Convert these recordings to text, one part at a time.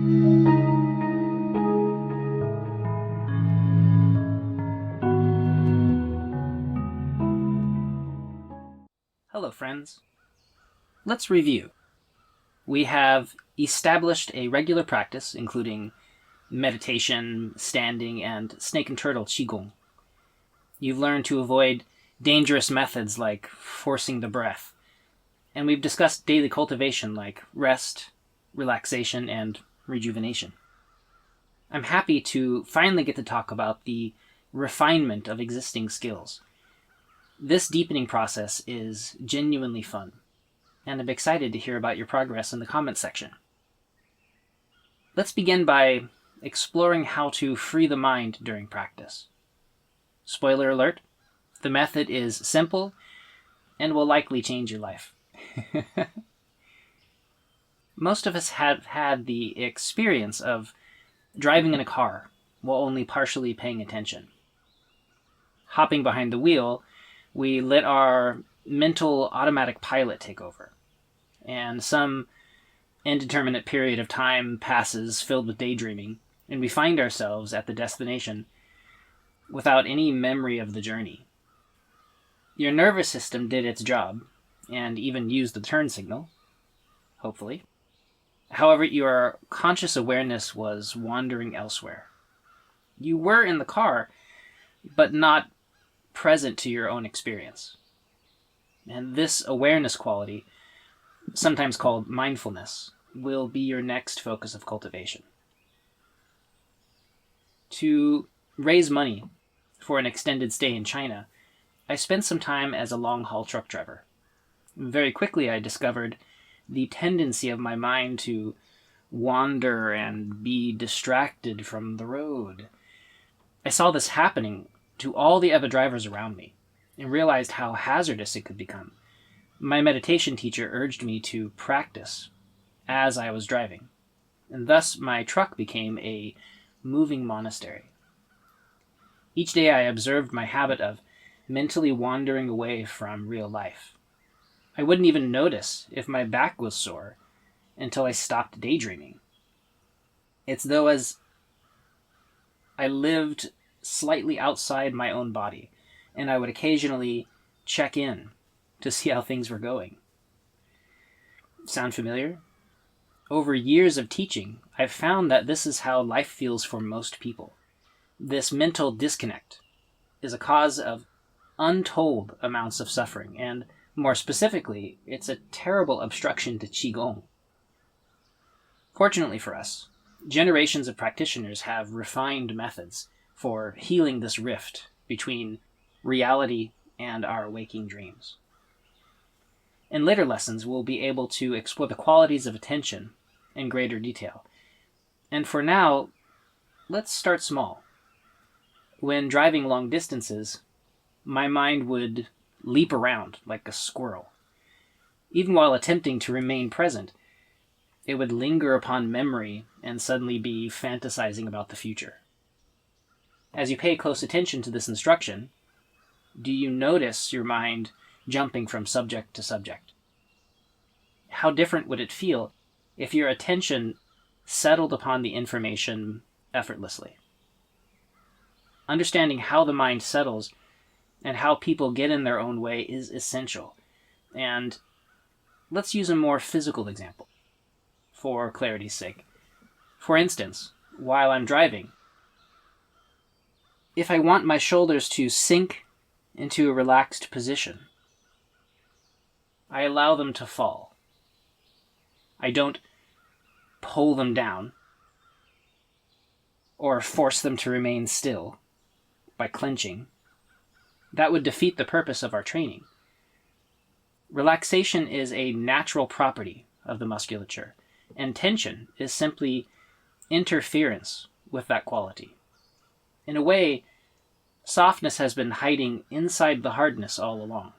Hello, friends. Let's review. We have established a regular practice, including meditation, standing, and snake and turtle Qigong. You've learned to avoid dangerous methods like forcing the breath. And we've discussed daily cultivation like rest, relaxation, and rejuvenation. I'm happy to finally get to talk about the refinement of existing skills. This deepening process is genuinely fun, and I'm excited to hear about your progress in the comments section. Let's begin by exploring how to free the mind during practice. Spoiler alert, the method is simple and will likely change your life. Most of us have had the experience of driving in a car while only partially paying attention. Hopping behind the wheel, we let our mental automatic pilot take over, and some indeterminate period of time passes filled with daydreaming, and we find ourselves at the destination without any memory of the journey. Your nervous system did its job, and even used the turn signal, hopefully. However, your conscious awareness was wandering elsewhere. You were in the car, but not present to your own experience. And this awareness quality, sometimes called mindfulness, will be your next focus of cultivation. To raise money for an extended stay in China, I spent some time as a long-haul truck driver. Very quickly, I discovered the tendency of my mind to wander and be distracted from the road. I saw this happening to all the other drivers around me, and realized how hazardous it could become. My meditation teacher urged me to practice as I was driving, and thus my truck became a moving monastery. Each day I observed my habit of mentally wandering away from real life. I wouldn't even notice if my back was sore until I stopped daydreaming. It's though as I lived slightly outside my own body, and I would occasionally check in to see how things were going. Sound familiar? Over years of teaching, I've found that this is how life feels for most people. This mental disconnect is a cause of untold amounts of suffering, and more specifically, it's a terrible obstruction to Qigong. Fortunately for us, generations of practitioners have refined methods for healing this rift between reality and our waking dreams. In later lessons, we'll be able to explore the qualities of attention in greater detail. And for now, let's start small. When driving long distances, my mind would leap around like a squirrel. Even while attempting to remain present, it would linger upon memory and suddenly be fantasizing about the future. As you pay close attention to this instruction, do you notice your mind jumping from subject to subject? How different would it feel if your attention settled upon the information effortlessly? Understanding how the mind settles and how people get in their own way is essential. And let's use a more physical example for clarity's sake. For instance, while I'm driving, if I want my shoulders to sink into a relaxed position, I allow them to fall. I don't pull them down or force them to remain still by clenching. That would defeat the purpose of our training. Relaxation is a natural property of the musculature, and tension is simply interference with that quality. In a way, softness has been hiding inside the hardness all along.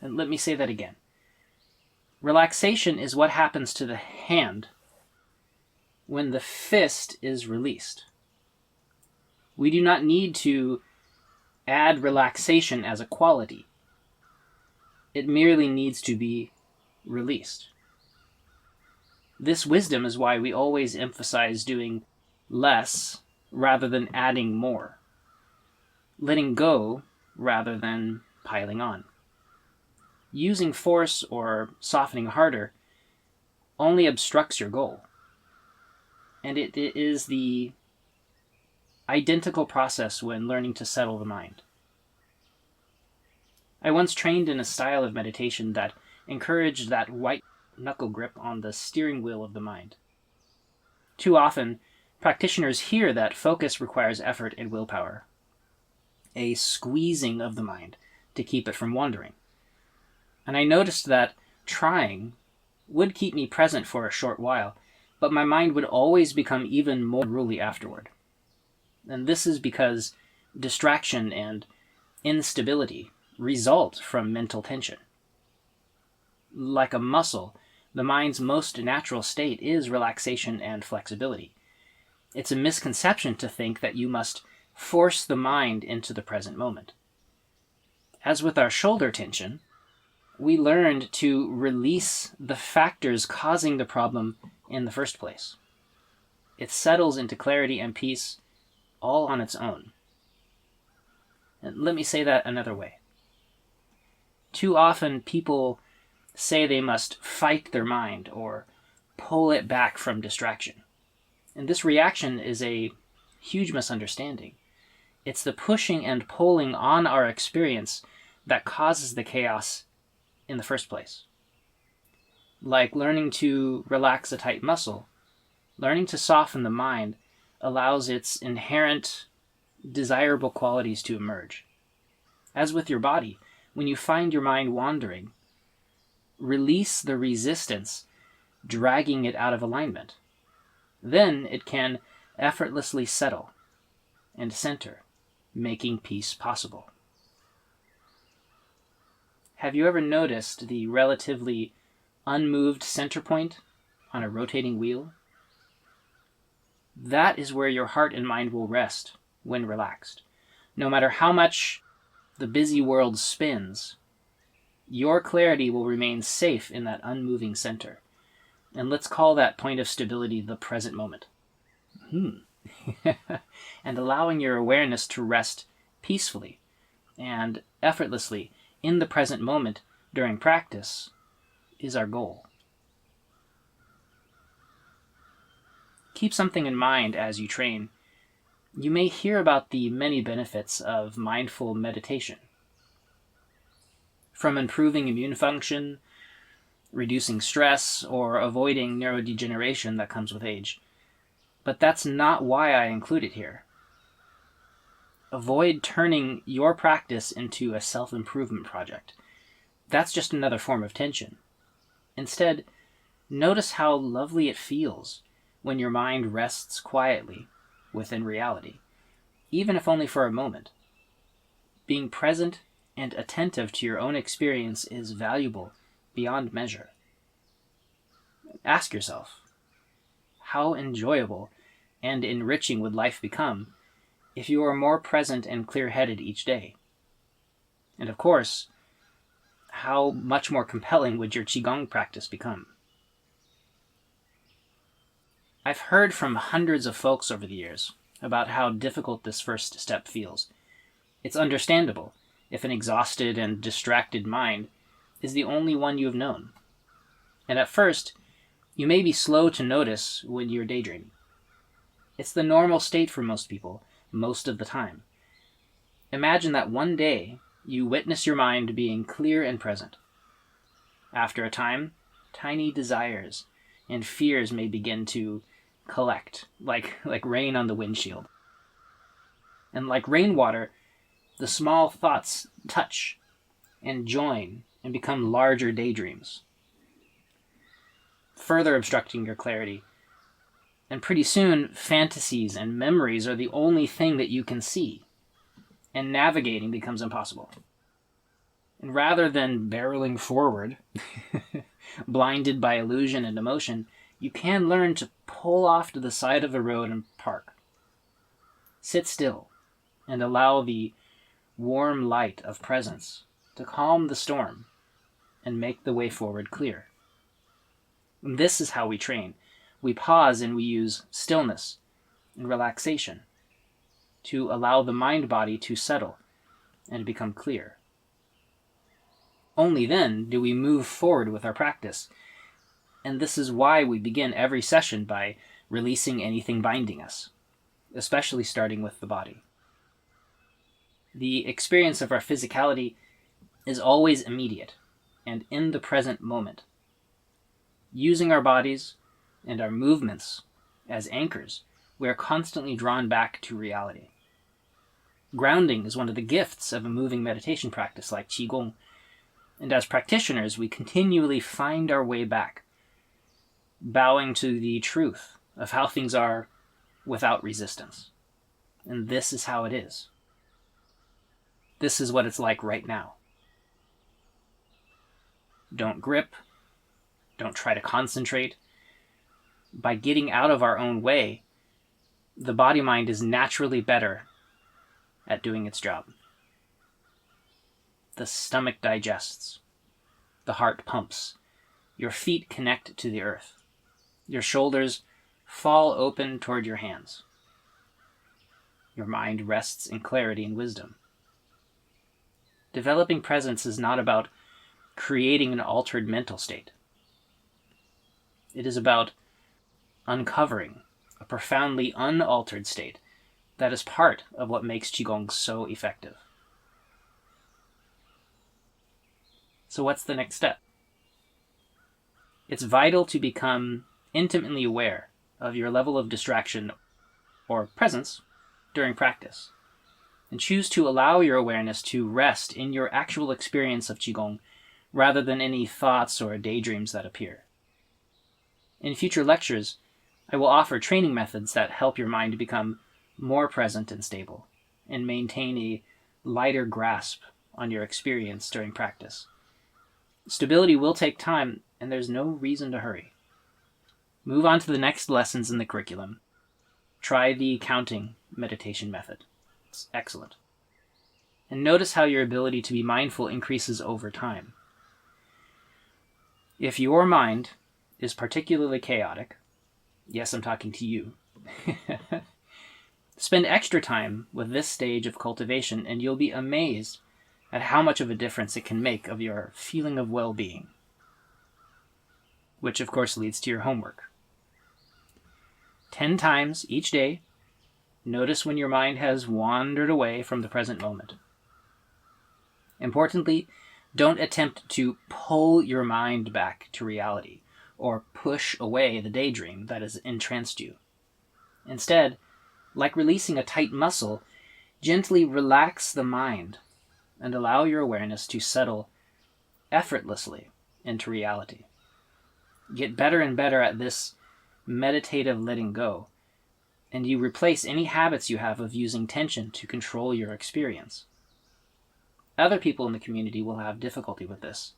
And let me say that again. Relaxation is what happens to the hand when the fist is released. We do not need to add relaxation as a quality. It merely needs to be released. This wisdom is why we always emphasize doing less rather than adding more, letting go rather than piling on. Using force or softening harder only obstructs your goal. And it is the identical process when learning to settle the mind. I once trained in a style of meditation that encouraged that white knuckle grip on the steering wheel of the mind. Too often, practitioners hear that focus requires effort and willpower, a squeezing of the mind to keep it from wandering. And I noticed that trying would keep me present for a short while, but my mind would always become even more unruly afterward. And this is because distraction and instability result from mental tension. Like a muscle, the mind's most natural state is relaxation and flexibility. It's a misconception to think that you must force the mind into the present moment. As with our shoulder tension, we learned to release the factors causing the problem in the first place. It settles into clarity and peace all on its own. And let me say that another way. Too often people say they must fight their mind or pull it back from distraction. And this reaction is a huge misunderstanding. It's the pushing and pulling on our experience that causes the chaos in the first place. Like learning to relax a tight muscle, learning to soften the mind allows its inherent desirable qualities to emerge. As with your body, when you find your mind wandering, release the resistance dragging it out of alignment. Then it can effortlessly settle and center, making peace possible. Have you ever noticed the relatively unmoved center point on a rotating wheel? That is where your heart and mind will rest when relaxed. No matter how much the busy world spins, your clarity will remain safe in that unmoving center. And let's call that point of stability the present moment. And allowing your awareness to rest peacefully and effortlessly in the present moment during practice is our goal. Keep something in mind as you train. You may hear about the many benefits of mindful meditation. From improving immune function, reducing stress, or avoiding neurodegeneration that comes with age. But that's not why I include it here. Avoid turning your practice into a self-improvement project. That's just another form of tension. Instead, notice how lovely it feels when your mind rests quietly within reality, even if only for a moment. Being present and attentive to your own experience is valuable beyond measure. Ask yourself, how enjoyable and enriching would life become if you were more present and clear-headed each day? And of course, how much more compelling would your Qigong practice become? I've heard from hundreds of folks over the years about how difficult this first step feels. It's understandable if an exhausted and distracted mind is the only one you have known. And at first, you may be slow to notice when you're daydreaming. It's the normal state for most people, most of the time. Imagine that one day you witness your mind being clear and present. After a time, tiny desires and fears may begin to collect, like rain on the windshield. And like rainwater, the small thoughts touch and join and become larger daydreams, further obstructing your clarity. And pretty soon, fantasies and memories are the only thing that you can see, and navigating becomes impossible. And rather than barreling forward, blinded by illusion and emotion, you can learn to pull off to the side of the road and park. Sit still and allow the warm light of presence to calm the storm and make the way forward clear. This is how we train. We pause and we use stillness and relaxation to allow the mind-body to settle and become clear. Only then do we move forward with our practice. And this is why we begin every session by releasing anything binding us, especially starting with the body. The experience of our physicality is always immediate and in the present moment. Using our bodies and our movements as anchors, we are constantly drawn back to reality. Grounding is one of the gifts of a moving meditation practice like Qigong, and as practitioners, we continually find our way back, bowing to the truth of how things are without resistance. And this is how it is. This is what it's like right now. Don't grip. Don't try to concentrate. By getting out of our own way, the body-mind is naturally better at doing its job. The stomach digests. The heart pumps. Your feet connect to the earth. Your shoulders fall open toward your hands. Your mind rests in clarity and wisdom. Developing presence is not about creating an altered mental state. It is about uncovering a profoundly unaltered state that is part of what makes Qigong so effective. So what's the next step? It's vital to become intimately aware of your level of distraction or presence during practice, and choose to allow your awareness to rest in your actual experience of Qigong rather than any thoughts or daydreams that appear. In future lectures, I will offer training methods that help your mind become more present and stable, and maintain a lighter grasp on your experience during practice. Stability will take time, and there's no reason to hurry. Move on to the next lessons in the curriculum. Try the counting meditation method. It's excellent. And notice how your ability to be mindful increases over time. If your mind is particularly chaotic, yes, I'm talking to you, spend extra time with this stage of cultivation and you'll be amazed at how much of a difference it can make of your feeling of well-being, which of course leads to your homework. 10 times each day, notice when your mind has wandered away from the present moment. Importantly, don't attempt to pull your mind back to reality or push away the daydream that has entranced you. Instead, like releasing a tight muscle, gently relax the mind and allow your awareness to settle effortlessly into reality. Get better and better at this meditative letting go, and you replace any habits you have of using tension to control your experience. Other people in the community will have difficulty with this,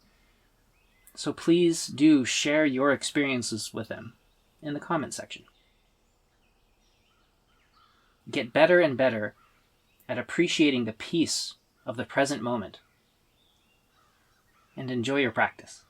so please do share your experiences with them in the comment section. Get better and better at appreciating the peace of the present moment, and enjoy your practice.